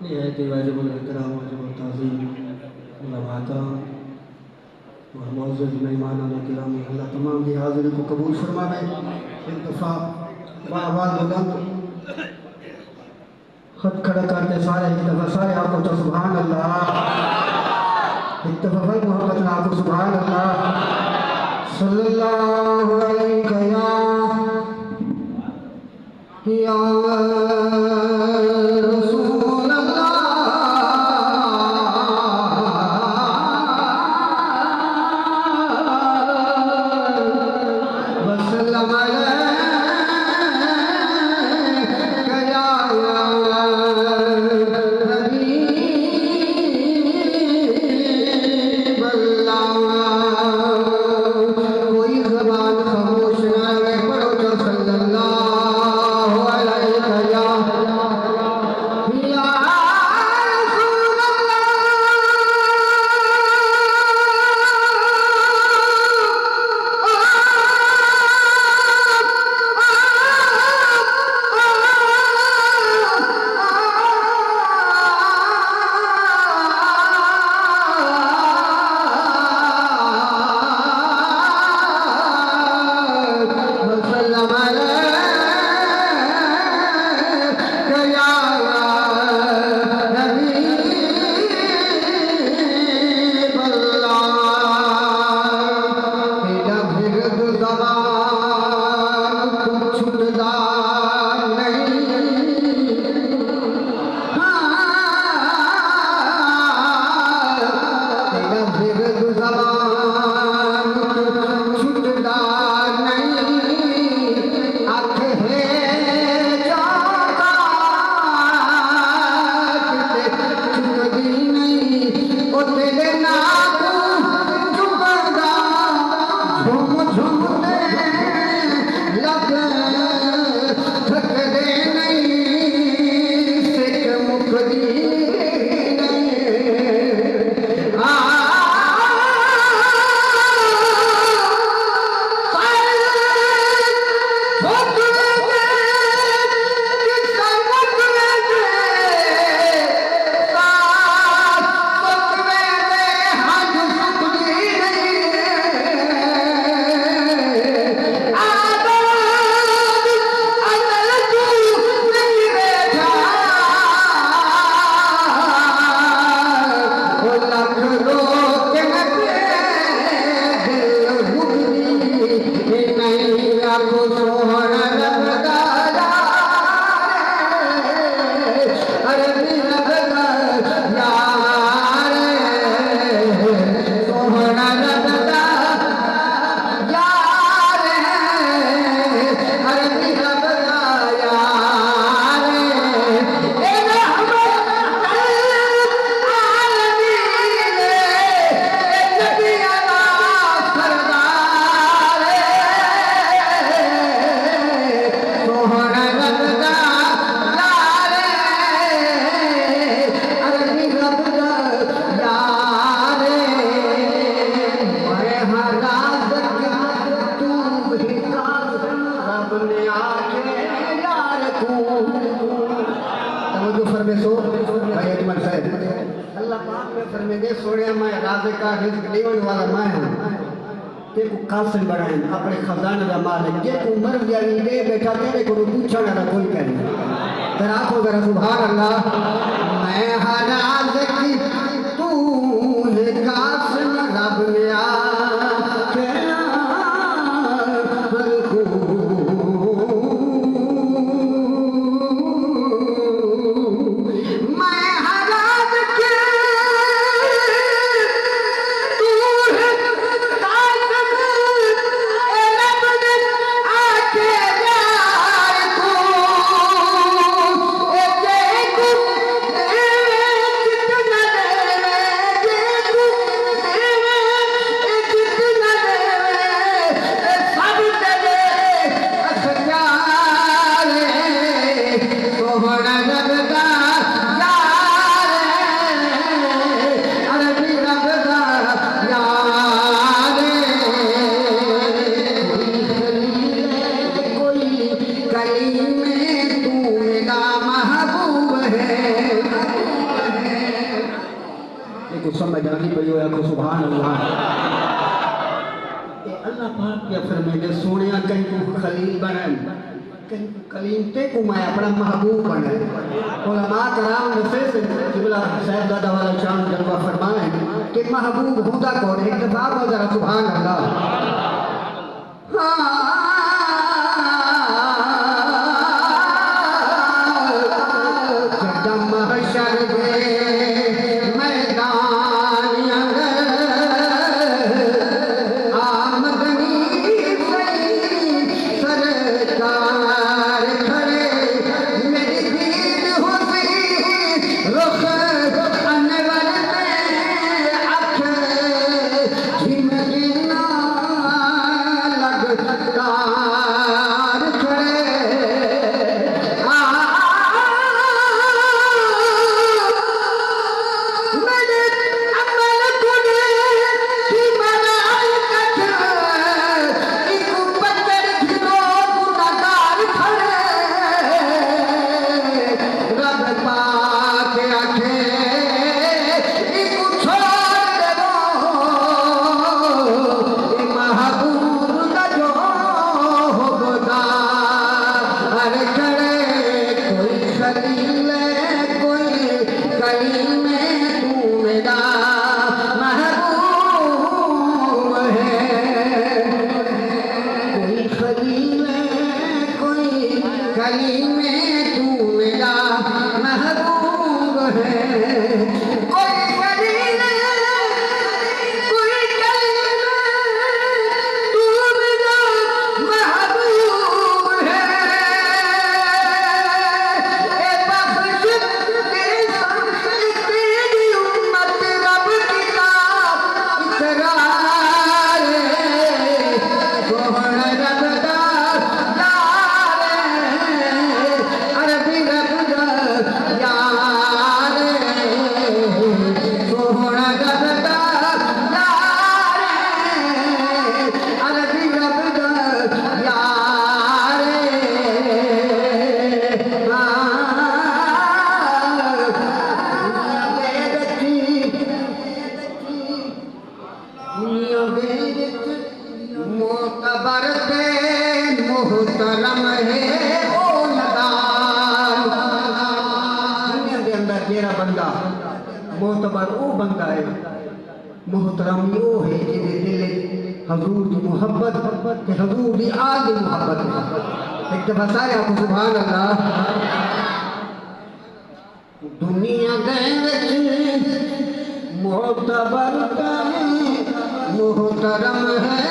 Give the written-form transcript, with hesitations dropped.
निहायत वाजिबुल एहतराम वाजिबुल ताज़ीम उलमाता और मुअज़्ज़ज़ मेहमानान किराम, अल्लाह तमाम की हाज़िरी को कबूल फरमावे। एक दफ़ा बाआवाज़ बुलंद खत खड़ा करते सारे एक दफ़ा सारे आपको तो सुभान अल्लाह, एक दफ़ा फिर मोहब्बत में आपको सुभान अल्लाह। सल्लल्लाहु अलैहि या रसूल अल्लाह वसल्लम अलैका या हबीब अल्लाह। कोई ज़बान खामोश ना रहे, पढ़ो तो सल्लल्लाहु अलैका या रसूल वसल्लम अलैका या हबीब अल्लाह। तेरा बिरद ज़बान कुछ छुटदा तेरा बिरद ज़बान छुटदा आँख है जादा चुकदी नहीं, ओ तेरे नाम चुकदा झुम झुम दे लग थकदे नहीं, सिक मुकदी सोने मैं राजे का रिज़्क़ देने वाला मैं हूँ, ते को कासिम बनाए अपने खजाने का मालिक, जे को मर गया दे बैठा तेरे को पूछा ना कोई करे। तेरा को जरा सुभान अल्लाह। मैं हर राज की तू है कासिम रब ने आखिया गली में तू मेरा महबूब है। राजी पई हो आखो सुभान अल्लाह। ए अल्लाह पाक के फरमाए सोने कहीं को खलील बनन कहीं को कलीम ते को मैं अपना महबूब बनन। उलमा कराम ने किबला साहब दादा वाला शान जलवा फरमाए कि महबूब होता कौन है। एक दफा हो जरा सुभान अल्लाह। मोहतबर वो बंदा है मोहतरम वो है जिसे दिल हजूर की मोहब्बत के हजूर की आग मोहब्बत एक दफा सारे आपको सुभान अल्लाह। दुनिया गए मोहतबर मोहतरम है